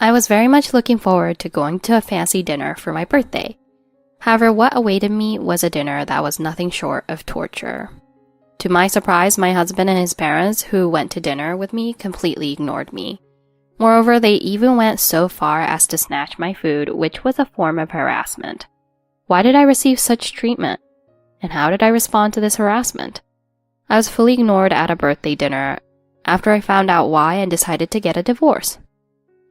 I was very much looking forward to going to a fancy dinner for my birthday. However, what awaited me was a dinner that was nothing short of torture. To my surprise, my husband and his parents, who went to dinner with me, completely ignored me. Moreover, they even went so far as to snatch my food, which was a form of harassment. Why did I receive such treatment? And how did I respond to this harassment? I was fully ignored at a birthday dinner after I found out why and decided to get a divorce.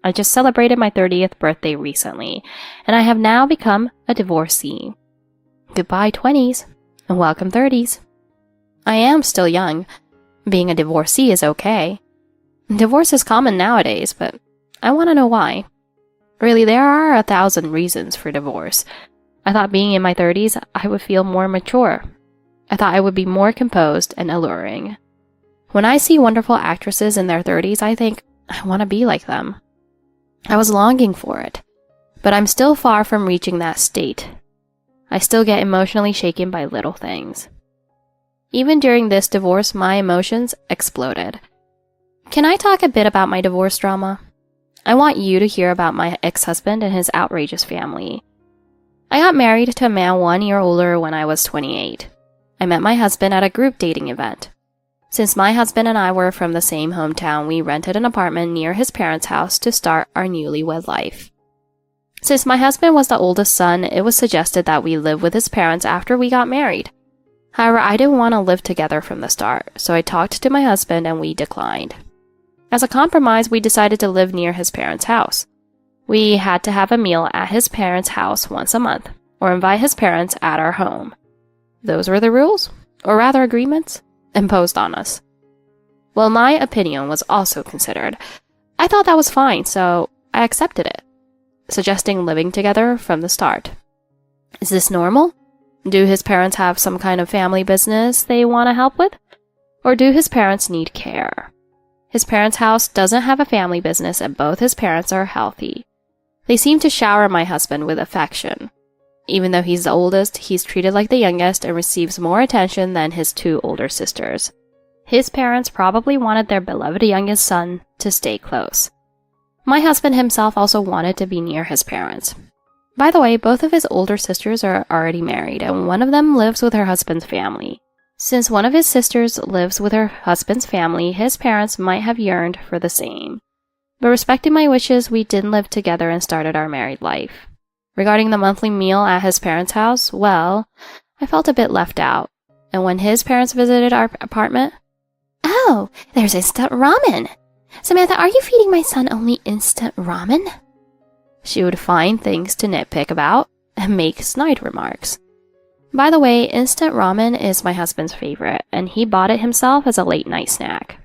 I just celebrated my 30th birthday recently, and I have now become a divorcee. Goodbye 20s, and welcome 30s. I am still young. Being a divorcee is okay. Divorce is common nowadays, but I want to know why. Really, there are 1,000 reasons for divorce. I thought being in my 30s, I would feel more mature. I thought I would be more composed and alluring. When I see wonderful actresses in their 30s, I think, I want to be like them. I was longing for it, but I'm still far from reaching that state. I still get emotionally shaken by little things. Even during this divorce, my emotions exploded. Can I talk a bit about my divorce drama? I want you to hear about my ex-husband and his outrageous family. I got married to a man 1 year older when I was 28. I met my husband at a group dating event. Since my husband and I were from the same hometown, we rented an apartment near his parents' house to start our newlywed life. Since my husband was the oldest son, it was suggested that we live with his parents after we got married. However, I didn't want to live together from the start, so I talked to my husband and we declined. As a compromise, we decided to live near his parents' house. We had to have a meal at his parents' house once a month, or invite his parents at our home. Those were the rules, or rather agreements, imposed on us. Well, my opinion was also considered. I thought that was fine, so I accepted it, suggesting living together from the start. Is this normal? Do his parents have some kind of family business they want to help with? Or do his parents need care? His parents' house doesn't have a family business and both his parents are healthy. They seem to shower my husband with affection. Even though he's the oldest, he's treated like the youngest and receives more attention than his 2 older sisters. His parents probably wanted their beloved youngest son to stay close. My husband himself also wanted to be near his parents. By the way, both of his older sisters are already married, and one of them lives with her husband's family. Since one of his sisters lives with her husband's family, his parents might have yearned for the same. But respecting my wishes, we didn't live together and started our married life. Regarding the monthly meal at his parents' house, well, I felt a bit left out. And when his parents visited our apartment, "Oh, there's instant ramen. Samantha, are you feeding my son only instant ramen?" She would find things to nitpick about and make snide remarks. By the way, instant ramen is my husband's favorite, and he bought it himself as a late-night snack.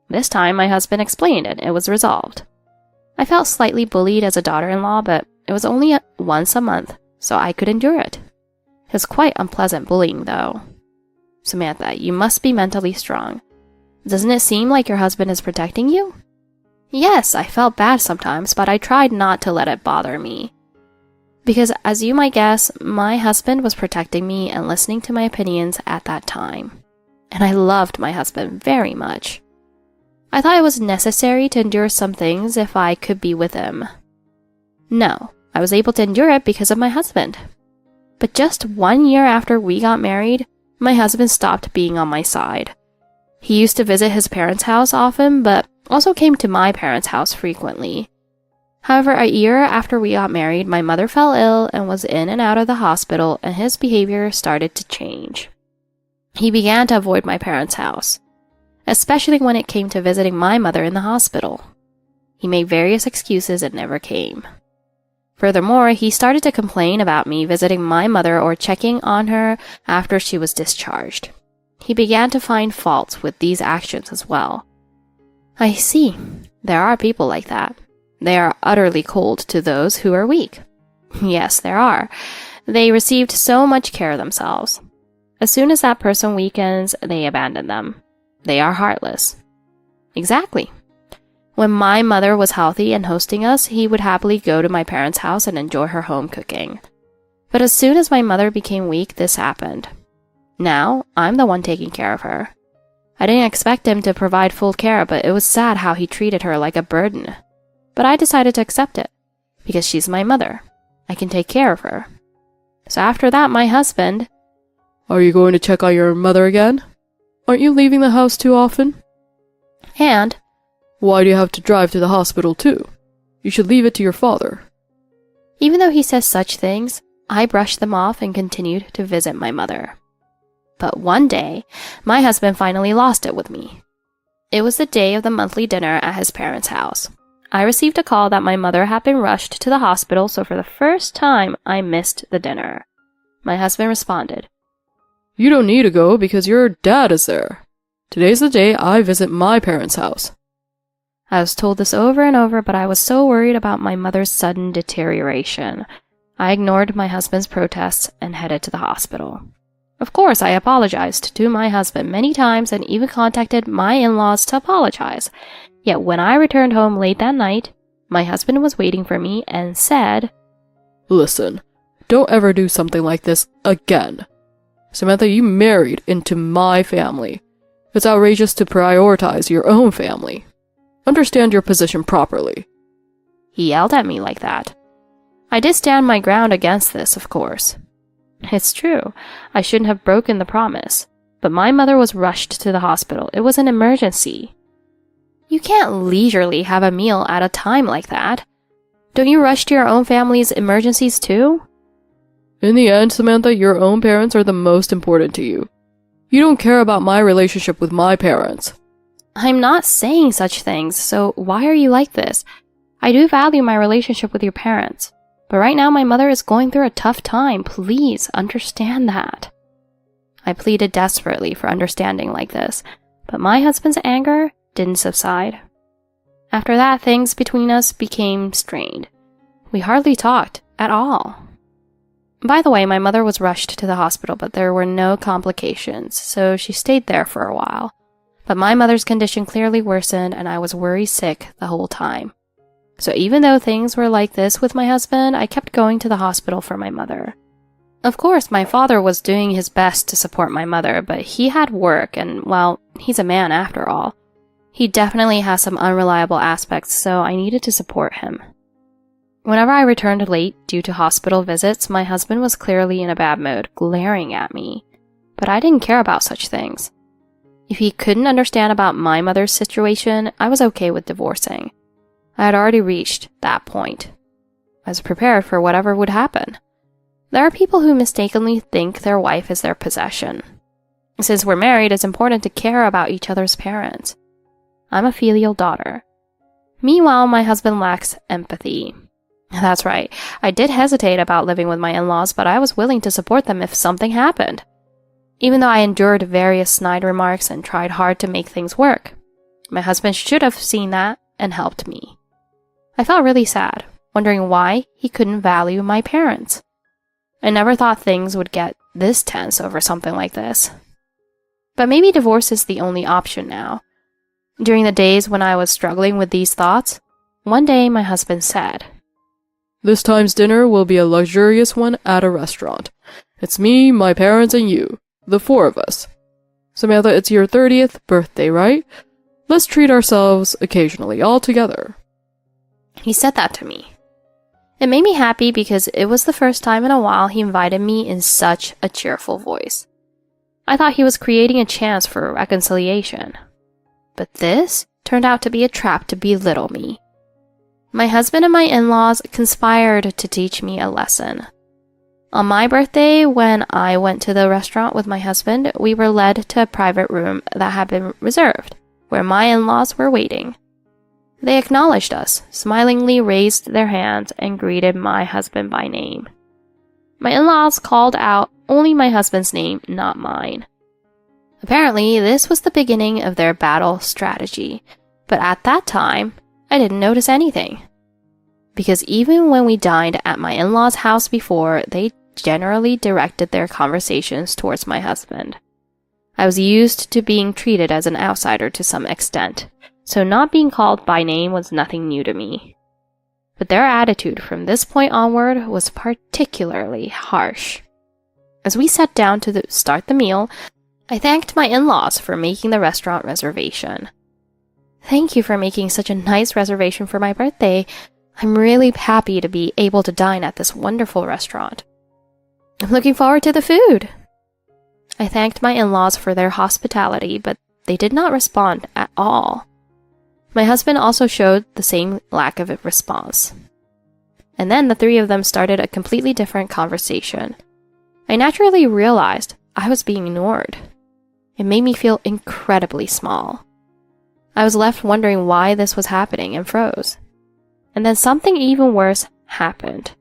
This time, my husband explained it. It was resolved. I felt slightly bullied as a daughter-in-law, but it was only once a month, so I could endure it. It was quite unpleasant bullying, though. Samantha, you must be mentally strong. Doesn't it seem like your husband is protecting you? Yes, I felt bad sometimes, but I tried not to let it bother me. Because, as you might guess, my husband was protecting me and listening to my opinions at that time. And I loved my husband very much. I thought it was necessary to endure some things if I could be with him. No, I was able to endure it because of my husband. But just 1 year after we got married, my husband stopped being on my side. He used to visit his parents' house often, but also came to my parents' house frequently. However, a year after we got married, my mother fell ill and was in and out of the hospital, and his behavior started to change. He began to avoid my parents' house, especially when it came to visiting my mother in the hospital. He made various excuses and never came. Furthermore, he started to complain about me visiting my mother or checking on her after she was discharged. He began to find faults with these actions as well. I see. There are people like that. They are utterly cold to those who are weak. Yes, there are. They received so much care themselves. As soon as that person weakens, they abandon them. They are heartless. Exactly. When my mother was healthy and hosting us, he would happily go to my parents' house and enjoy her home cooking. But as soon as my mother became weak, this happened. Now, I'm the one taking care of her. I didn't expect him to provide full care, but it was sad how he treated her like a burden. but I decided to accept it because she's my mother. I can take care of her. So after that, my husband... Are you going to check on your mother again? Aren't you leaving the house too often? And... Why do you have to drive to the hospital too? You should leave it to your father. Even though he says such things, I brushed them off and continued to visit my mother. But one day, my husband finally lost it with me. It was the day of the monthly dinner at his parents' house. I received a call that my mother had been rushed to the hospital, so for the first time, I missed the dinner. My husband responded, You don't need to go because your dad is there. Today's the day I visit my parents' house. I was told this over and over, but I was so worried about my mother's sudden deterioration. I ignored my husband's protests and headed to the hospital. Of course, I apologized to my husband many times and even contacted my in-laws to apologize. Yet when I returned home late that night, my husband was waiting for me and said, Listen, don't ever do something like this again. Samantha, you married into my family. It's outrageous to prioritize your own family. Understand your position properly. He yelled at me like that. I did stand my ground against this, of course. It's true, I shouldn't have broken the promise, but my mother was rushed to the hospital. It was an emergency. You can't leisurely have a meal at a time like that. Don't you rush to your own family's emergencies too? In the end, Samantha, your own parents are the most important to you. You don't care about my relationship with my parents. I'm not saying such things, so why are you like this? I do value my relationship with your parents, but right now my mother is going through a tough time. Please understand that. I pleaded desperately for understanding like this, but my husband's anger didn't subside. After that, things between us became strained. We hardly talked at all. By the way, my mother was rushed to the hospital, but there were no complications, so she stayed there for a while. But my mother's condition clearly worsened, and I was worried sick the whole time. So even though things were like this with my husband, I kept going to the hospital for my mother. Of course, my father was doing his best to support my mother, but he had work, and, well, he's a man after all. He definitely has some unreliable aspects, so I needed to support him. Whenever I returned late due to hospital visits, my husband was clearly in a bad mood, glaring at me. But I didn't care about such things. If he couldn't understand about my mother's situation, I was okay with divorcing. I had already reached that point. I was prepared for whatever would happen. There are people who mistakenly think their wife is their possession. Since we're married, it's important to care about each other's parents. I'm a filial daughter. Meanwhile, my husband lacks empathy. That's right, I did hesitate about living with my in-laws, but I was willing to support them if something happened. Even though I endured various snide remarks and tried hard to make things work, my husband should have seen that and helped me. I felt really sad, wondering why he couldn't value my parents. I never thought things would get this tense over something like this. But maybe divorce is the only option now. During the days when I was struggling with these thoughts, one day my husband said, This time's dinner will be a luxurious one at a restaurant. It's me, my parents, and you. The four of us. Samantha, it's your 30th birthday, right? Let's treat ourselves occasionally, all together. He said that to me. It made me happy because it was the first time in a while he invited me in such a cheerful voice. I thought he was creating a chance for reconciliation. But this turned out to be a trap to belittle me. My husband and my in-laws conspired to teach me a lesson. On my birthday, when I went to the restaurant with my husband, we were led to a private room that had been reserved, where my in-laws were waiting. They acknowledged us, smilingly raised their hands, and greeted my husband by name. My in-laws called out only my husband's name, not mine. Apparently, this was the beginning of their battle strategy, but at that time, I didn't notice anything. Because even when we dined at my in-laws' house before, they generally directed their conversations towards my husband. I was used to being treated as an outsider to some extent, so not being called by name was nothing new to me. But their attitude from this point onward was particularly harsh. As we sat down to start the meal, I thanked my in-laws for making the restaurant reservation. Thank you for making such a nice reservation for my birthday. I'm really happy to be able to dine at this wonderful restaurant. I'm looking forward to the food. I thanked my in-laws for their hospitality, but they did not respond at all. My husband also showed the same lack of a response. And then the three of them started a completely different conversation. I naturally realized I was being ignored. It made me feel incredibly small. I was left wondering why this was happening and froze. And then something even worse happened.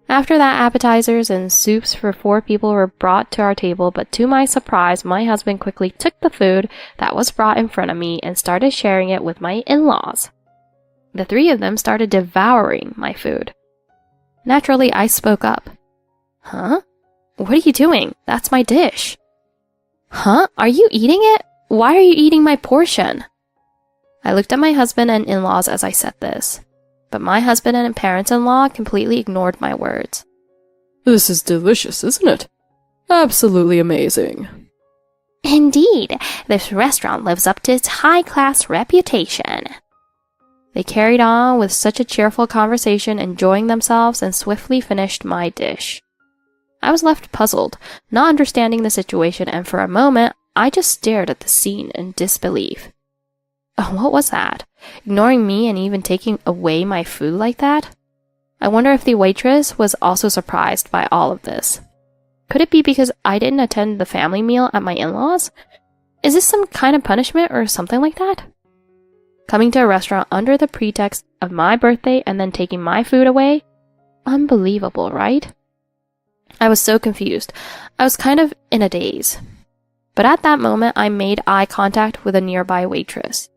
After that, appetizers and soups for 4 people were brought to our table, but to my surprise, my husband quickly took the food that was brought in front of me and started sharing it with my in-laws. The 3 of them started devouring my food. Naturally, I spoke up. Huh? What are you doing? That's my dish. Huh? Are you eating it? Why are you eating my portion? I looked at my husband and in-laws as I said this, but my husband and parents-in-law completely ignored my words. This is delicious, isn't it? Absolutely amazing. Indeed, this restaurant lives up to its high-class reputation. They carried on with such a cheerful conversation, enjoying themselves, and swiftly finished my dish. I was left puzzled, not understanding the situation, and for a moment, I just stared at the scene in disbelief. Oh, what was that? Ignoring me and even taking away my food like that? I wonder if the waitress was also surprised by all of this. Could it be because I didn't attend the family meal at my in-laws? Is this some kind of punishment or something like that? Coming to a restaurant under the pretext of my birthday and then taking my food away? Unbelievable, right? I was so confused. I was kind of in a daze. But at that moment, I made eye contact with a nearby waitress.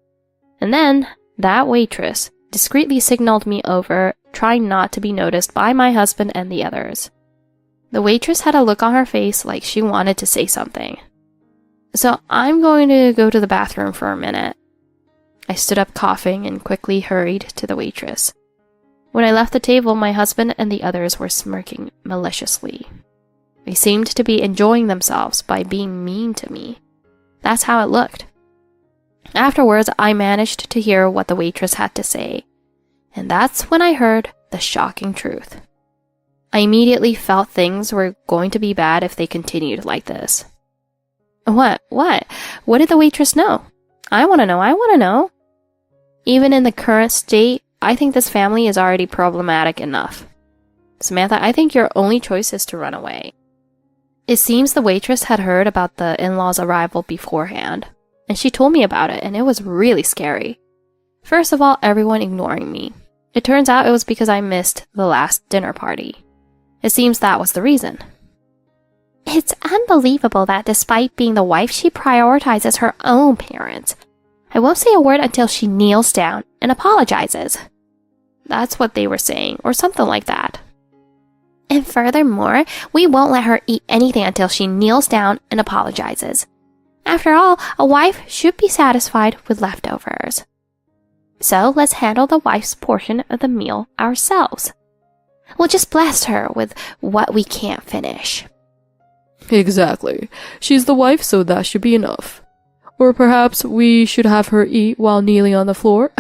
And then, that waitress discreetly signaled me over, trying not to be noticed by my husband and the others. The waitress had a look on her face like she wanted to say something. So I'm going to go to the bathroom for a minute. I stood up coughing and quickly hurried to the waitress. When I left the table, my husband and the others were smirking maliciously. They seemed to be enjoying themselves by being mean to me. That's how it looked. Afterwards, I managed to hear what the waitress had to say, and that's when I heard the shocking truth. I immediately felt things were going to be bad if they continued like this. What? What did the waitress know? I want to know. Even in the current state, I think this family is already problematic enough. Samantha, I think your only choice is to run away. It seems the waitress had heard about the in-laws' arrival beforehand, and she told me about it, and it was really scary. First of all, everyone ignoring me. It turns out it was because I missed the last dinner party. It seems that was the reason. It's unbelievable that despite being the wife, she prioritizes her own parents. I won't say a word until she kneels down and apologizes. That's what they were saying, or something like that. And furthermore, we won't let her eat anything until she kneels down and apologizes. After all, a wife should be satisfied with leftovers. So let's handle the wife's portion of the meal ourselves. We'll just bless her with what we can't finish. Exactly. She's the wife, so that should be enough. Or perhaps we should have her eat while kneeling on the floor?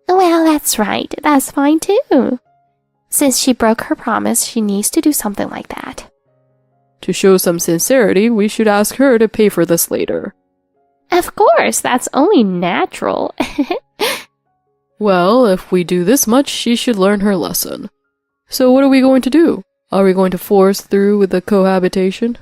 Well, that's right. That's fine too. Since she broke her promise, she needs to do something like that. To show some sincerity, we should ask her to pay for this later. Of course, that's only natural. Well, if we do this much, she should learn her lesson. So what are we going to do? Are we going to force through with the cohabitation?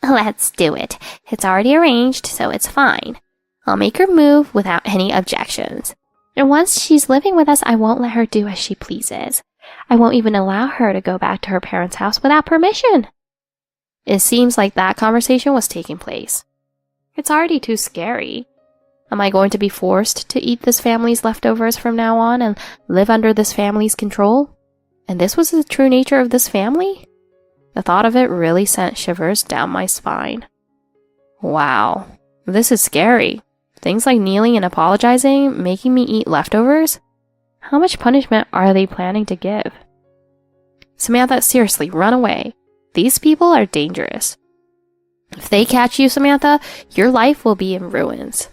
Let's do it. It's already arranged, so it's fine. I'll make her move without any objections. And once she's living with us, I won't let her do as she pleases. I won't even allow her to go back to her parents' house without permission. It seems like that conversation was taking place. It's already too scary. Am I going to be forced to eat this family's leftovers from now on and live under this family's control? And this was the true nature of this family? The thought of it really sent shivers down my spine. Wow, this is scary. Things like kneeling and apologizing, making me eat leftovers? How much punishment are they planning to give? Samantha, seriously, run away. These people are dangerous. If they catch you, Samantha, your life will be in ruins.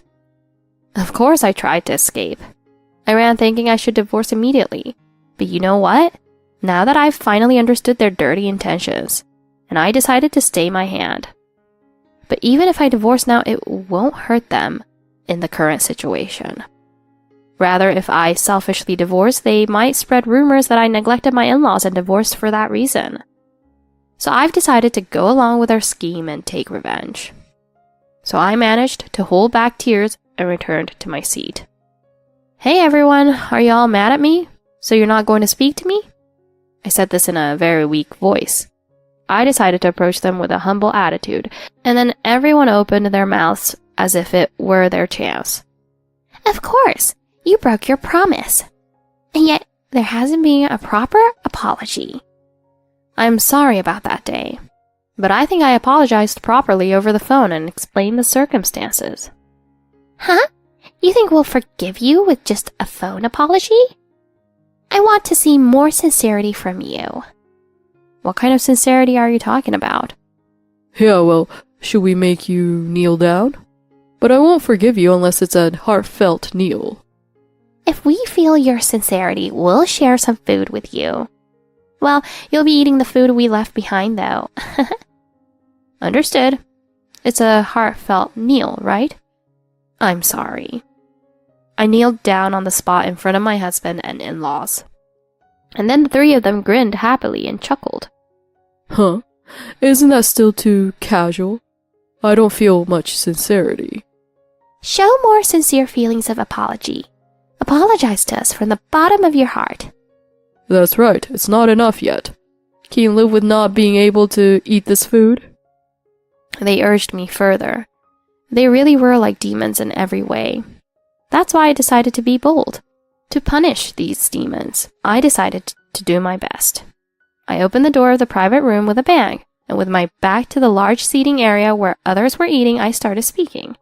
Of course I tried to escape. I ran thinking I should divorce immediately. But you know what? Now that I've finally understood their dirty intentions, and I decided to stay my hand. But even if I divorce now, it won't hurt them in the current situation. Rather, if I selfishly divorce, they might spread rumors that I neglected my in-laws and divorced for that reason. So I've decided to go along with their scheme and take revenge. So I managed to hold back tears and returned to my seat. Hey everyone, are y'all mad at me? So you're not going to speak to me? I said this in a very weak voice. I decided to approach them with a humble attitude, and then everyone opened their mouths as if it were their chance. Of course, you broke your promise. And yet, there hasn't been a proper apology. I'm sorry about that day, but I think I apologized properly over the phone and explained the circumstances. Huh? You think we'll forgive you with just a phone apology? I want to see more sincerity from you. What kind of sincerity are you talking about? Yeah, well, should we make you kneel down? But I won't forgive you unless it's a heartfelt kneel. If we feel your sincerity, we'll share some food with you. Well, you'll be eating the food we left behind, though. Understood. It's a heartfelt kneel, right? I'm sorry. I kneeled down on the spot in front of my husband and in-laws. And then the three of them grinned happily and chuckled. Huh? Isn't that still too casual? I don't feel much sincerity. Show more sincere feelings of apology. Apologize to us from the bottom of your heart. That's right, it's not enough yet. Can you live with not being able to eat this food? They urged me further. They really were like demons in every way. That's why I decided to be bold. To punish these demons, I decided to do my best. I opened the door of the private room with a bang, and with my back to the large seating area where others were eating, I started speaking.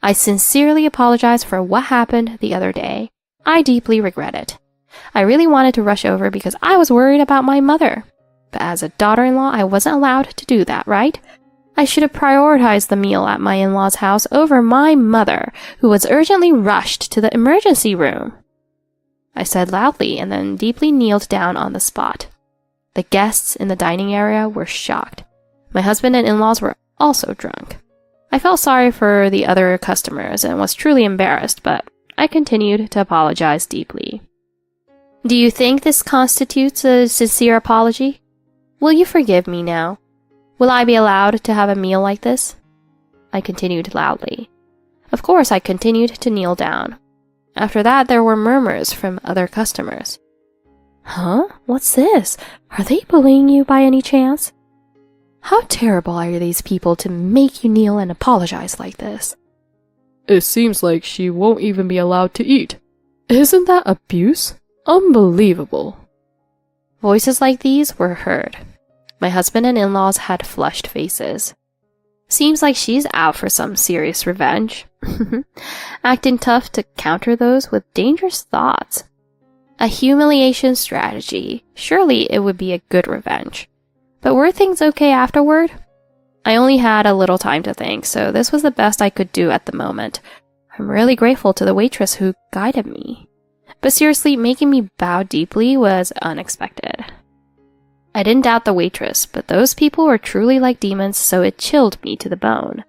I sincerely apologize for what happened the other day. I deeply regret it. I really wanted to rush over because I was worried about my mother. But as a daughter-in-law, I wasn't allowed to do that, right? I should have prioritized the meal at my in-laws' house over my mother, who was urgently rushed to the emergency room. I said loudly and then deeply kneeled down on the spot. The guests in the dining area were shocked. My husband and in-laws were also drunk. I felt sorry for the other customers and was truly embarrassed, but I continued to apologize deeply. Do you think this constitutes a sincere apology? Will you forgive me now? Will I be allowed to have a meal like this? I continued loudly. Of course, I continued to kneel down. After that, there were murmurs from other customers. Huh? What's this? Are they bullying you by any chance? How terrible are these people to make you kneel and apologize like this? It seems like she won't even be allowed to eat. Isn't that abuse? Unbelievable. Voices like these were heard. My husband and in-laws had flushed faces. Seems like she's out for some serious revenge. Acting tough to counter those with dangerous thoughts. A humiliation strategy. Surely it would be a good revenge. But were things okay afterward? I only had a little time to think, so this was the best I could do at the moment. I'm really grateful to the waitress who guided me. But seriously, making me bow deeply was unexpected. I didn't doubt the waitress, but those people were truly like demons, so it chilled me to the bone.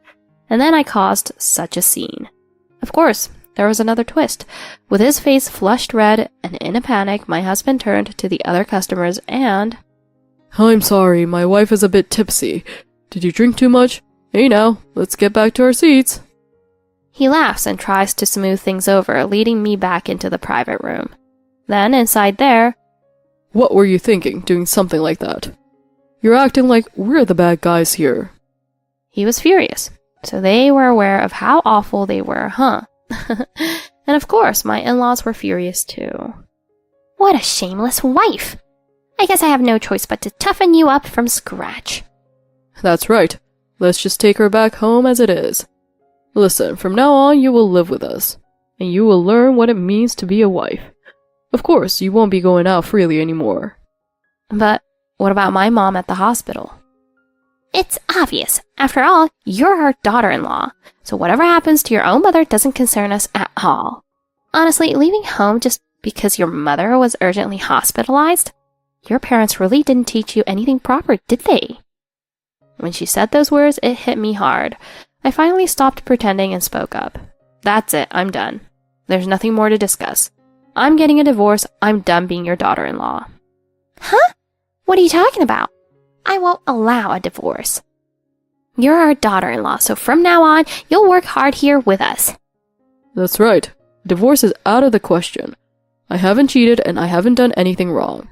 And then I caused such a scene. Of course, there was another twist. With his face flushed red and in a panic, my husband turned to the other customers and... I'm sorry, my wife is a bit tipsy. Did you drink too much? Hey now, let's get back to our seats. He laughs and tries to smooth things over, leading me back into the private room. Then, inside there... What were you thinking, doing something like that? You're acting like we're the bad guys here. He was furious, so they were aware of how awful they were, huh? And of course, my in-laws were furious too. What a shameless wife! I guess I have no choice but to toughen you up from scratch. That's right. Let's just take her back home as it is. Listen, from now on you will live with us, and you will learn what it means to be a wife. Of course, you won't be going out freely anymore. But what about my mom at the hospital? It's obvious. After all, you're our daughter-in-law, so whatever happens to your own mother doesn't concern us at all. Honestly, leaving home just because your mother was urgently hospitalized? Your parents really didn't teach you anything proper, did they? When she said those words, it hit me hard. I finally stopped pretending and spoke up. That's it, I'm done. There's nothing more to discuss. I'm getting a divorce. I'm done being your daughter-in-law. Huh? What are you talking about? I won't allow a divorce. You're our daughter-in-law, so from now on, you'll work hard here with us. That's right. Divorce is out of the question. I haven't cheated and I haven't done anything wrong.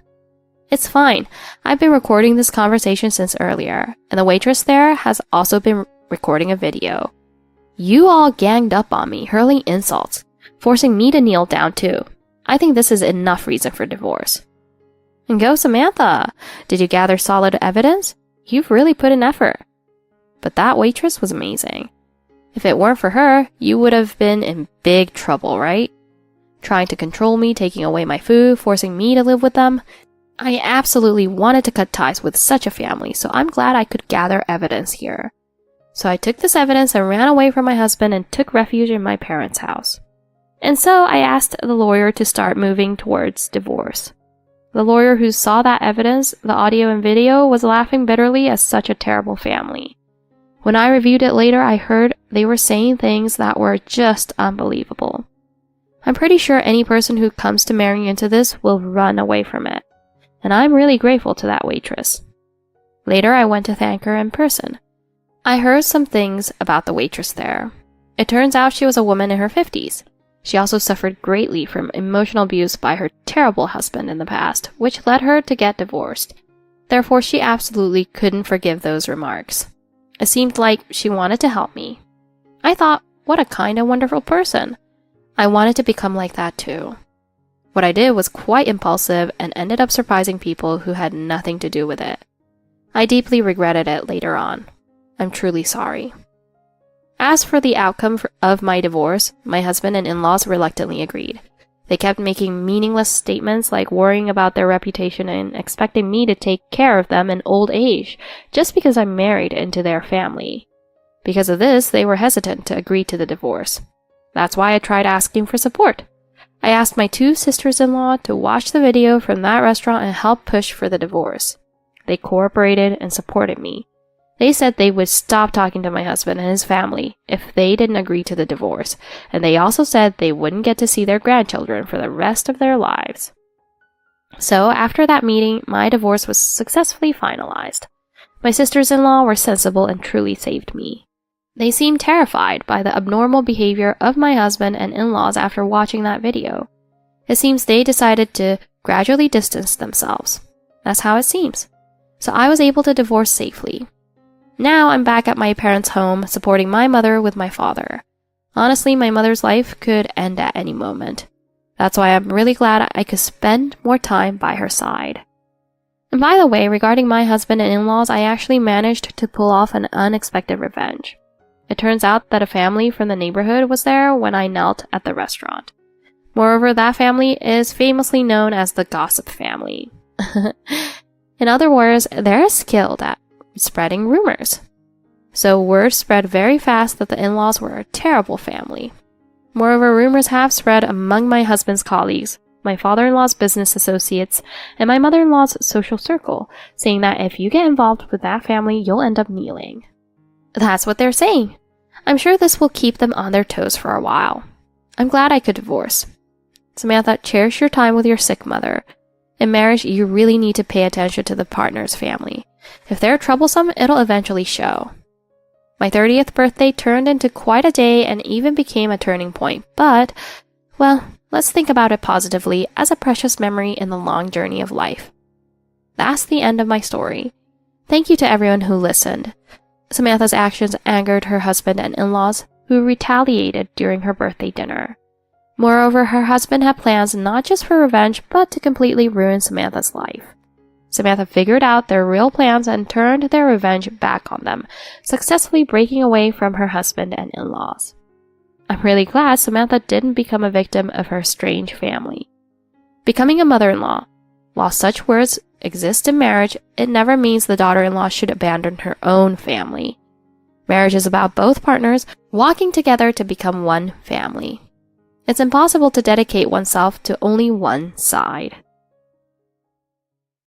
It's fine. I've been recording this conversation since earlier, and the waitress there has also been recording a video. You all ganged up on me, hurling insults, forcing me to kneel down too. I think this is enough reason for divorce. And go Samantha! Did you gather solid evidence? You've really put in effort. But that waitress was amazing. If it weren't for her, you would have been in big trouble, right? Trying to control me, taking away my food, forcing me to live with them. I absolutely wanted to cut ties with such a family, so I'm glad I could gather evidence here. So I took this evidence and ran away from my husband and took refuge in my parents' house. And so I asked the lawyer to start moving towards divorce. The lawyer who saw that evidence, the audio and video, was laughing bitterly at such a terrible family. When I reviewed it later, I heard they were saying things that were just unbelievable. I'm pretty sure any person who comes to marrying into this will run away from it. And I'm really grateful to that waitress. Later, I went to thank her in person. I heard some things about the waitress there. It turns out she was a woman in her 50s. She also suffered greatly from emotional abuse by her terrible husband in the past, which led her to get divorced. Therefore, she absolutely couldn't forgive those remarks. It seemed like she wanted to help me. I thought, what a kind and wonderful person. I wanted to become like that too. What I did was quite impulsive and ended up surprising people who had nothing to do with it. I deeply regretted it later on. I'm truly sorry. As for the outcome of my divorce, my husband and in-laws reluctantly agreed. They kept making meaningless statements like worrying about their reputation and expecting me to take care of them in old age, just because I'm married into their family. Because of this, they were hesitant to agree to the divorce. That's why I tried asking for support. I asked my 2 sisters-in-law to watch the video from that restaurant and help push for the divorce. They cooperated and supported me. They said they would stop talking to my husband and his family if they didn't agree to the divorce, and they also said they wouldn't get to see their grandchildren for the rest of their lives. So after that meeting, my divorce was successfully finalized. My sisters-in-law were sensible and truly saved me. They seemed terrified by the abnormal behavior of my husband and in-laws after watching that video. It seems they decided to gradually distance themselves. That's how it seems. So I was able to divorce safely. Now I'm back at my parents' home, supporting my mother with my father. Honestly, my mother's life could end at any moment. That's why I'm really glad I could spend more time by her side. And by the way, regarding my husband and in-laws, I actually managed to pull off an unexpected revenge. It turns out that a family from the neighborhood was there when I knelt at the restaurant. Moreover, that family is famously known as the gossip family. In other words, they're skilled at spreading rumors. So word spread very fast that the in-laws were a terrible family. Moreover, rumors have spread among my husband's colleagues, my father-in-law's business associates, and my mother-in-law's social circle, saying that if you get involved with that family, you'll end up kneeling. That's what they're saying. I'm sure this will keep them on their toes for a while. I'm glad I could divorce. Samantha, cherish your time with your sick mother. In marriage, you really need to pay attention to the partner's family. If they're troublesome, it'll eventually show. My 30th birthday turned into quite a day and even became a turning point, but, well, let's think about it positively as a precious memory in the long journey of life. That's the end of my story. Thank you to everyone who listened. Samantha's actions angered her husband and in-laws, who retaliated during her birthday dinner. Moreover, her husband had plans not just for revenge, but to completely ruin Samantha's life. Samantha figured out their real plans and turned their revenge back on them, successfully breaking away from her husband and in-laws. I'm really glad Samantha didn't become a victim of her strange family. Becoming a mother-in-law. While such words exists in marriage, it never means the daughter-in-law should abandon her own family. Marriage is about both partners walking together to become one family. It's impossible to dedicate oneself to only one side.